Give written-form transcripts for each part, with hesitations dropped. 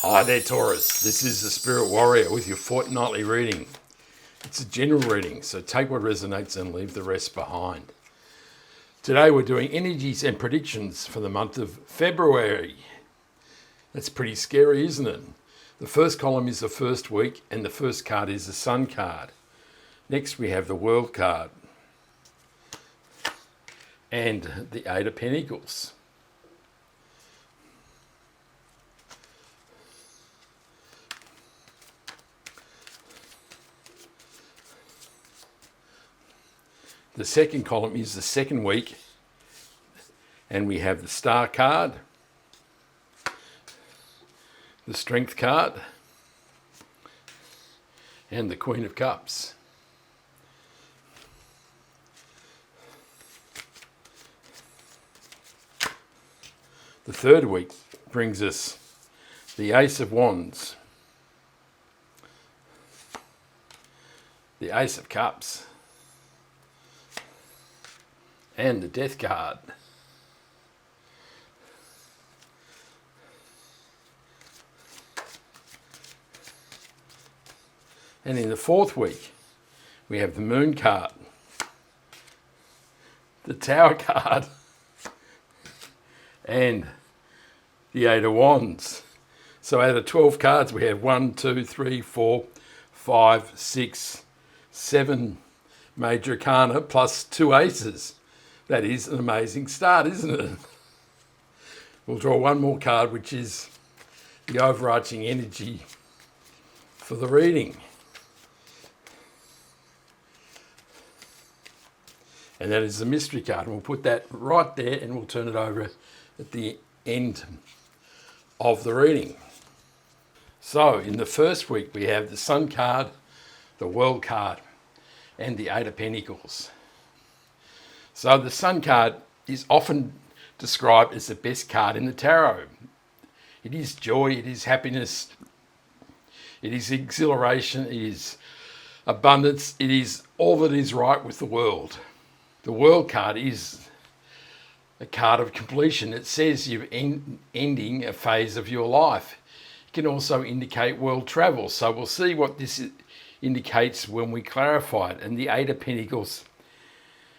Hi there, Taurus. This is the Spirit Warrior with your fortnightly reading. It's a general reading, so take what resonates and leave the rest behind. Today we're doing energies and predictions for the month of February. That's pretty scary, isn't it? The first column is the first week and the first card is the Sun card. Next we have the World card and the Eight of Pentacles. The second column is the second week, and we have the Star card, the Strength card, and the Queen of Cups. The third week brings us the Ace of Wands, the Ace of Cups, and the Death card. And in the fourth week, we have the Moon card, the Tower card, and the Eight of Wands. So out of 12 cards, we have 1, 2, 3, 4, 5, 6, 7 major arcana plus 2 aces. That is an amazing start, isn't it? We'll draw one more card, which is the overarching energy for the reading. And that is the mystery card. We'll put that right there and we'll turn it over at the end of the reading. So in the first week, we have the Sun card, the World card, and the Eight of Pentacles. So the Sun card is often described as the best card in the tarot. It is joy, it is happiness, it is exhilaration, it is abundance, it is all that is right with the world. The World card is a card of completion. It says you're ending a phase of your life. It can also indicate world travel. So we'll see what this indicates when we clarify it. And the Eight of Pentacles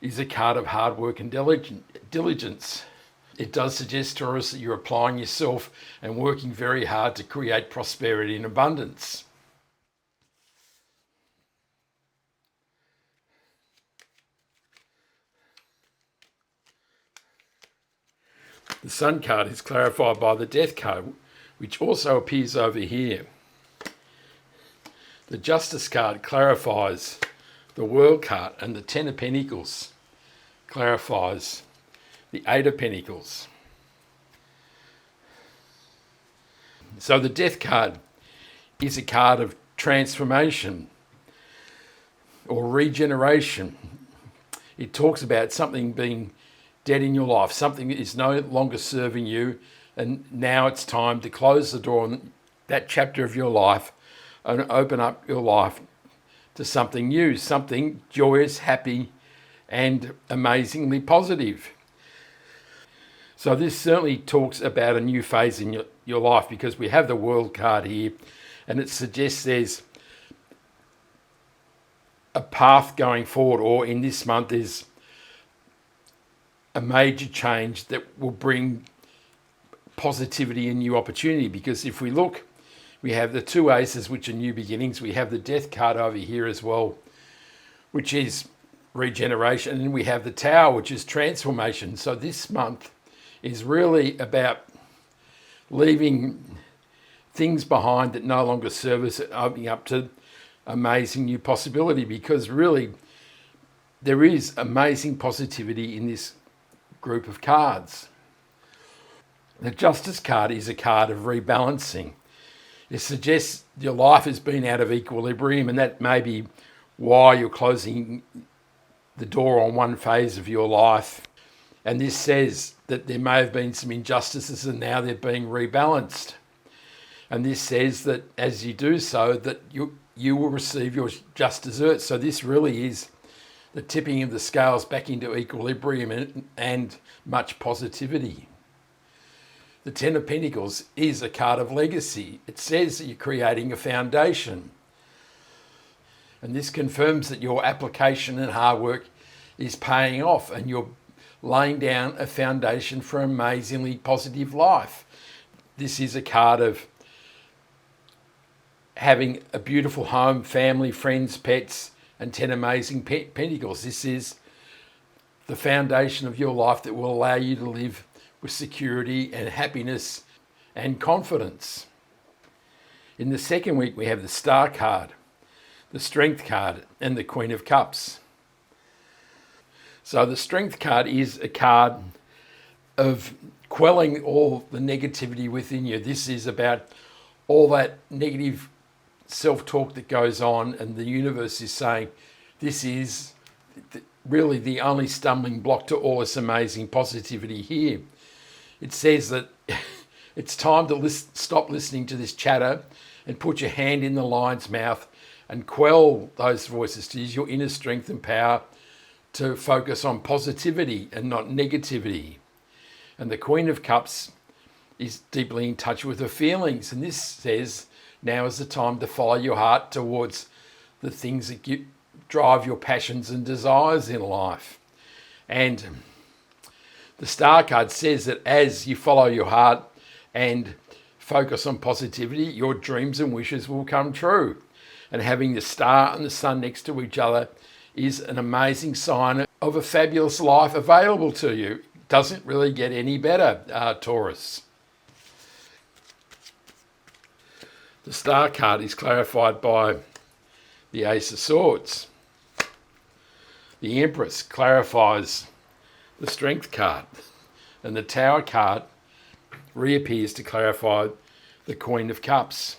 is a card of hard work and diligence. It does suggest to us that you're applying yourself and working very hard to create prosperity and abundance. The Sun card is clarified by the Death card, which also appears over here. The Justice card clarifies the World card, and the Ten of Pentacles clarifies the Eight of Pentacles. So the Death card is a card of transformation or regeneration. It talks about something being dead in your life, something that is no longer serving you, and now it's time to close the door on that chapter of your life and open up your life to something new, something joyous, happy, and amazingly positive. So this certainly talks about a new phase in your life, because we have the World card here, and it suggests there's a path going forward, or in this month there's a major change that will bring positivity and new opportunity. Because if we look, we have the 2 aces, which are new beginnings. We have the Death card over here as well, which is regeneration. And we have the Tower, which is transformation. So this month is really about leaving things behind that no longer serve us and opening up to amazing new possibility, because really there is amazing positivity in this group of cards. The Justice card is a card of rebalancing. It suggests your life has been out of equilibrium, and that may be why you're closing the door on one phase of your life. And this says that there may have been some injustices and now they're being rebalanced. And this says that as you do so, that you will receive your just desserts. So this really is the tipping of the scales back into equilibrium and much positivity. The Ten of Pentacles is a card of legacy. It says that you're creating a foundation. And this confirms that your application and hard work is paying off and you're laying down a foundation for an amazingly positive life. This is a card of having a beautiful home, family, friends, pets, and 10 amazing pentacles. This is the foundation of your life that will allow you to live with security and happiness and confidence. In the second week, we have the Star card, the Strength card, and the Queen of Cups. So the Strength card is a card of quelling all the negativity within you. This is about all that negative self-talk that goes on, and the universe is saying this is really the only stumbling block to all this amazing positivity here. It says that it's time to stop listening to this chatter and put your hand in the lion's mouth and quell those voices, to use your inner strength and power to focus on positivity and not negativity. And the Queen of Cups is deeply in touch with her feelings, and this says now is the time to follow your heart towards the things that drive your passions and desires in life. And the Star card says that as you follow your heart and focus on positivity, your dreams and wishes will come true. And having the star and the sun next to each other is an amazing sign of a fabulous life available to you. It doesn't really get any better, Taurus. The Star card is clarified by the Ace of Swords. The Empress clarifies the Strength card, and the Tower card reappears to clarify the Queen of Cups.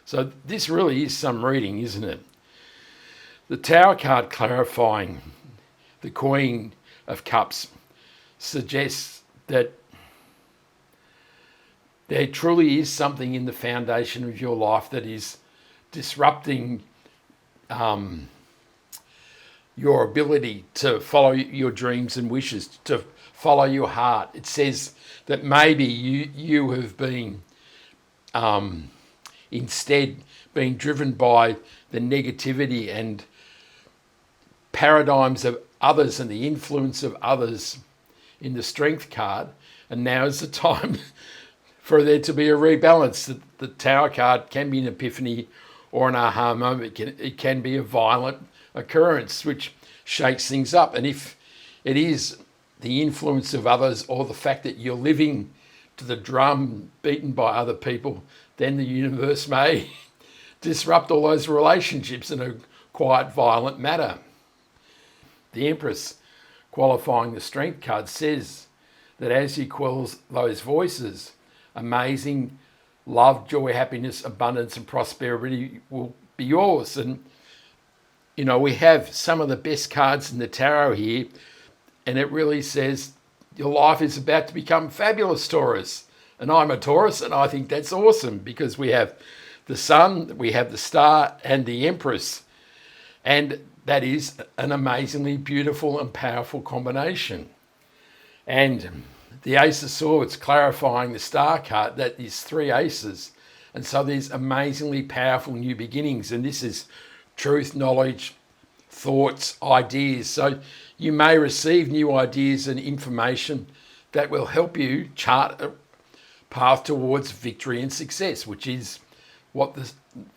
So this really is some reading, isn't it? The Tower card clarifying the Queen of Cups suggests that there truly is something in the foundation of your life that is disrupting your ability to follow your dreams and wishes, to follow your heart. It says that maybe you have been instead being driven by the negativity and paradigms of others and the influence of others in the Strength card. And now is the time for there to be a rebalance. The Tower card can be an epiphany or an aha moment. It can be a violent occurrence which shakes things up. And if it is the influence of others or the fact that you're living to the drum beaten by other people, then the universe may disrupt all those relationships in a quite violent manner. The Empress, qualifying the Strength card, says that as he quells those voices, amazing love, joy, happiness, abundance, and prosperity will be yours. And, you know, we have some of the best cards in the tarot here, and it really says your life is about to become fabulous, Taurus. And I'm a Taurus, and I think that's awesome because we have the Sun, we have the Star, and the Empress. And that is an amazingly beautiful and powerful combination. And the Ace of Swords clarifying the Star card, that is 3 aces. And so there's amazingly powerful new beginnings. And this is truth, knowledge, thoughts, ideas. So you may receive new ideas and information that will help you chart a path towards victory and success, which is what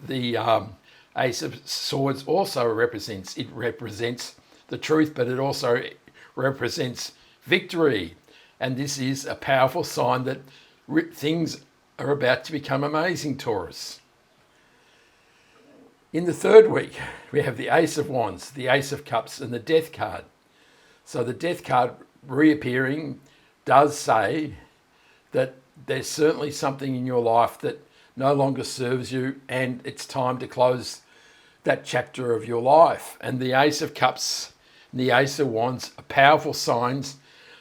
the Ace of Swords also represents. It represents the truth, but it also represents victory. And this is a powerful sign that things are about to become amazing, Taurus. In the third week, we have the Ace of Wands, the Ace of Cups, and the Death card. So the Death card reappearing does say that there's certainly something in your life that no longer serves you, and it's time to close that chapter of your life. And the Ace of Cups and the Ace of Wands are powerful signs.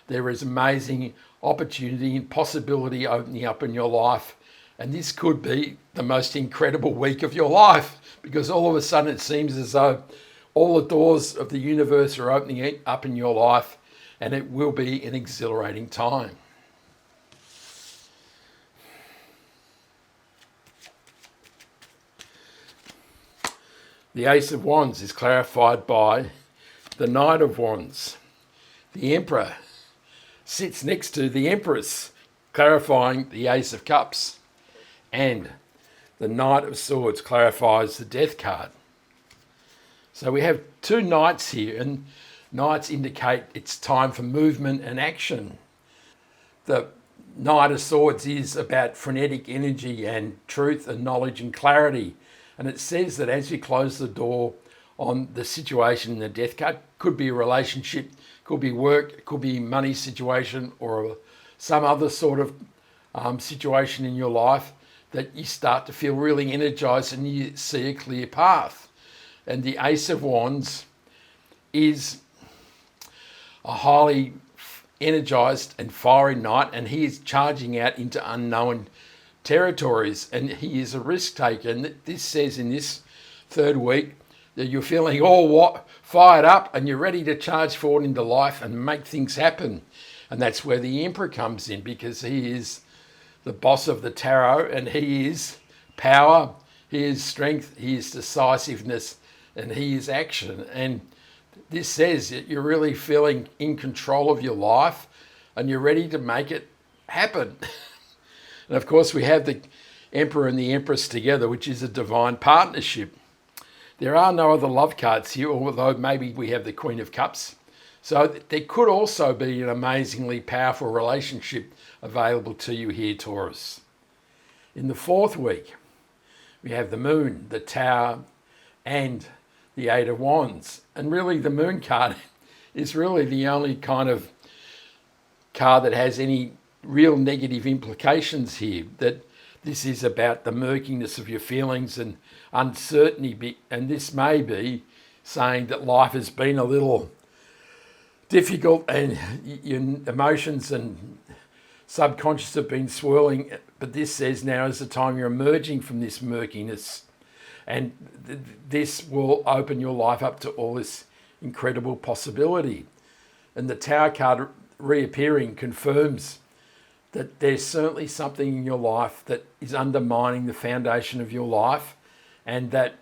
There is amazing opportunity and possibility opening up in your life. And this could be the most incredible week of your life, because all of a sudden it seems as though all the doors of the universe are opening up in your life, and it will be an exhilarating time. The Ace of Wands is clarified by the Knight of Wands. The Emperor sits next to the Empress, clarifying the Ace of Cups. And the Knight of Swords clarifies the Death card. So we have two knights here, and knights indicate it's time for movement and action. The Knight of Swords is about frenetic energy and truth and knowledge and clarity. And it says that as you close the door on the situation in the Death card, could be a relationship, could be work, could be money situation, or some other sort of situation in your life, that you start to feel really energized and you see a clear path. And the Ace of Wands is a highly energized and fiery knight, and he is charging out into unknown territories, and he is a risk taker. And this says in this third week that you're feeling all fired up and you're ready to charge forward into life and make things happen. And that's where the Emperor comes in, because he is the boss of the tarot, and he is power, he is strength, he is decisiveness, and he is action. And this says that you're really feeling in control of your life and you're ready to make it happen. And of course, we have the Emperor and the Empress together, which is a divine partnership. There are no other love cards here, although maybe we have the Queen of Cups. So there could also be an amazingly powerful relationship available to you here, Taurus. In the fourth week, we have the Moon, the Tower, and the Eight of Wands. And really, the Moon card is really the only kind of card that has any real negative implications here, that this is about the murkiness of your feelings and uncertainty. And this may be saying that life has been a little difficult and your emotions and subconscious have been swirling, but this says now is the time you're emerging from this murkiness, and this will open your life up to all this incredible possibility. And the Tower card reappearing confirms that there's certainly something in your life that is undermining the foundation of your life, and that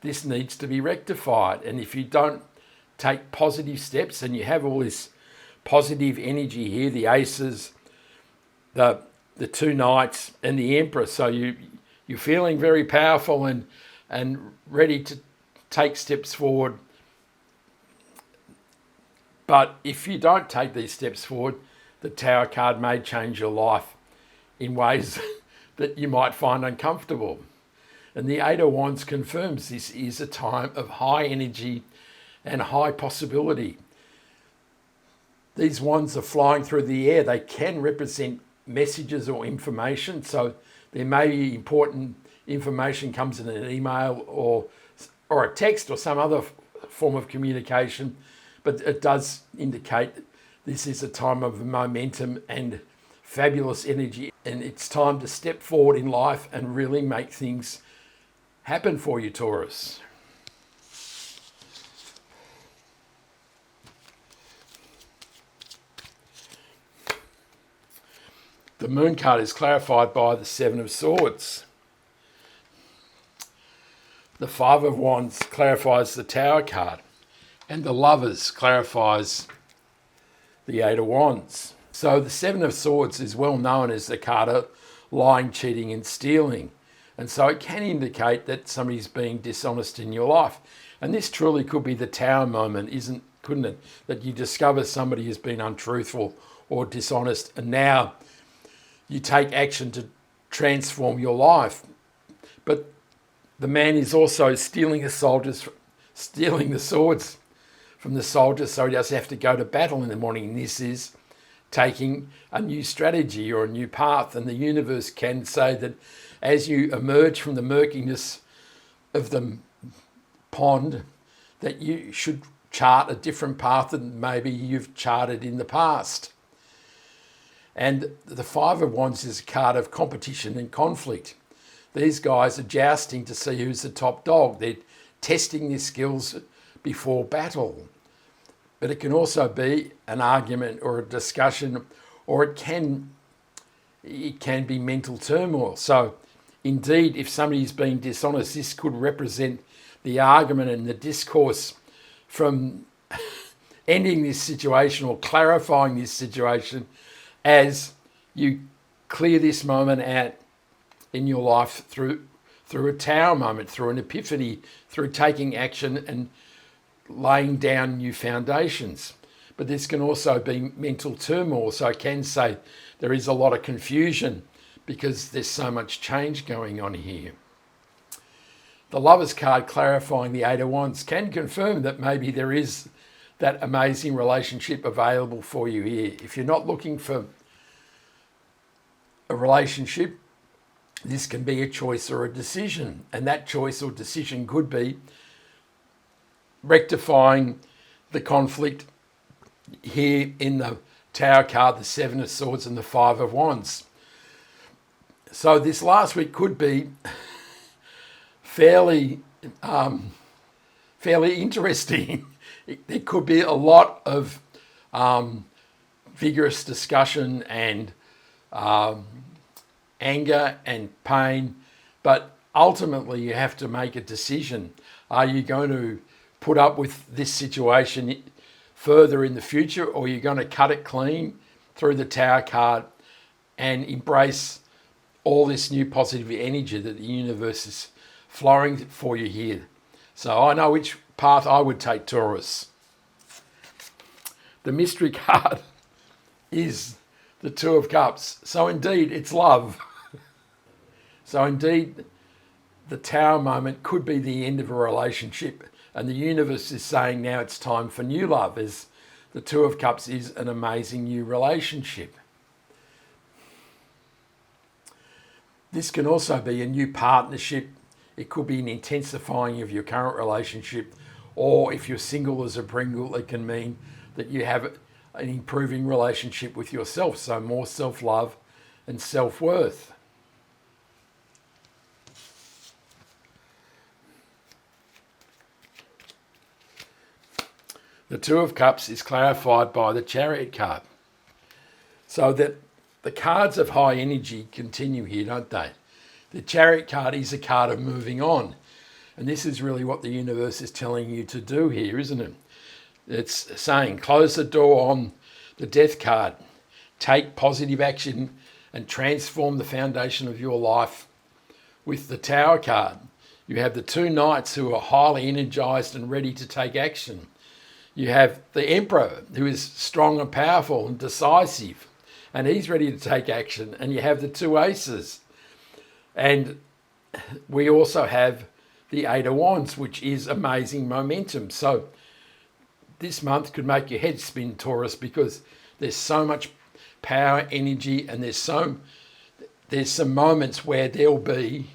this needs to be rectified. And if you don't take positive steps, and you have all this positive energy here, the aces, the two knights, and the Emperor, so you're feeling very powerful and ready to take steps forward. But if you don't take these steps forward, the Tower card may change your life in ways that you might find uncomfortable. And the Eight of Wands confirms this is a time of high energy and high possibility. These wands are flying through the air. They can represent messages or information. So there may be important information comes in an email or a text or some other form of communication, but it does indicate this is a time of momentum and fabulous energy, and it's time to step forward in life and really make things happen for you, Taurus. The Moon card is clarified by the Seven of Swords. The Five of Wands clarifies the Tower card, and the Lovers clarifies the Eight of Wands. So the Seven of Swords is well known as the card of lying, cheating and stealing. And so it can indicate that somebody's being dishonest in your life. And this truly could be the Tower moment, couldn't it? That you discover somebody has been untruthful or dishonest, and now you take action to transform your life. But the man is also stealing the swords from the soldiers, so he doesn't have to go to battle in the morning. And this is taking a new strategy or a new path. And the universe can say that as you emerge from the murkiness of the pond, that you should chart a different path than maybe you've charted in the past. And the Five of Wands is a card of competition and conflict. These guys are jousting to see who's the top dog. They're testing their skills before battle. But it can also be an argument or a discussion, or it can be mental turmoil. So indeed, if somebody's being dishonest, this could represent the argument and the discourse from ending this situation or clarifying this situation as you clear this moment out in your life through a Tower moment, through an epiphany, through taking action and laying down new foundations. But this can also be mental turmoil. So I can say there is a lot of confusion because there's so much change going on here. The Lovers card clarifying the Eight of Wands can confirm that maybe there is that amazing relationship available for you here. If you're not looking for a relationship, this can be a choice or a decision. And that choice or decision could be rectifying the conflict here in the Tower card, the Seven of Swords and the Five of Wands. So this last week could be fairly interesting. There could be a lot of vigorous discussion and anger and pain, but ultimately you have to make a decision. Are you going to put up with this situation further in the future, or are you going to cut it clean through the Tower card and embrace all this new positive energy that the universe is flowing for you here? So I know which path I would take, Taurus. The mystery card is the Two of Cups. So indeed, it's love. So indeed, the Tower moment could be the end of a relationship, and the universe is saying now it's time for new love, as the Two of Cups is an amazing new relationship. This can also be a new partnership. It could be an intensifying of your current relationship, or if you're single as a Pringle, it can mean that you have an improving relationship with yourself, so more self-love and self-worth. The Two of Cups is clarified by the Chariot card. So that the cards of high energy continue here, don't they? The Chariot card is a card of moving on. And this is really what the universe is telling you to do here, isn't it? It's saying close the door on the Death card. Take positive action and transform the foundation of your life. With the Tower card, you have the two knights who are highly energized and ready to take action. You have the Emperor, who is strong and powerful and decisive, and he's ready to take action. And you have the two Aces. And we also have the Eight of Wands, which is amazing momentum. So this month could make your head spin, Taurus, because there's so much power, energy, and there's some moments where there'll be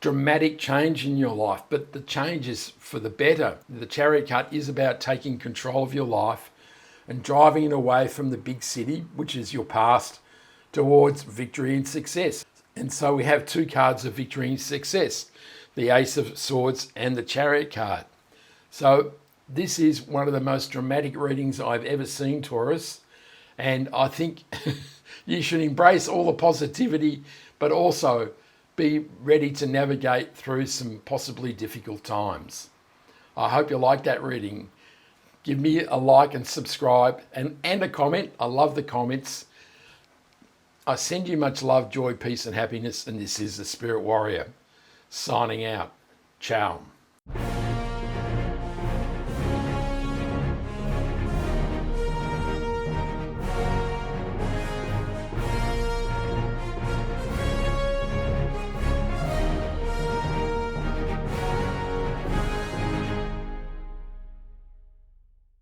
dramatic change in your life, but the change is for the better. The Chariot card is about taking control of your life and driving it away from the big city, which is your past, towards victory and success. And so we have two cards of victory and success, the Ace of Swords and the Chariot card. So this is one of the most dramatic readings I've ever seen, Taurus. And I think you should embrace all the positivity, but also be ready to navigate through some possibly difficult times. I hope you like that reading. Give me a like and subscribe and a comment. I love the comments. I send you much love, joy, peace and happiness. And this is the Spirit Warrior signing out. Ciao.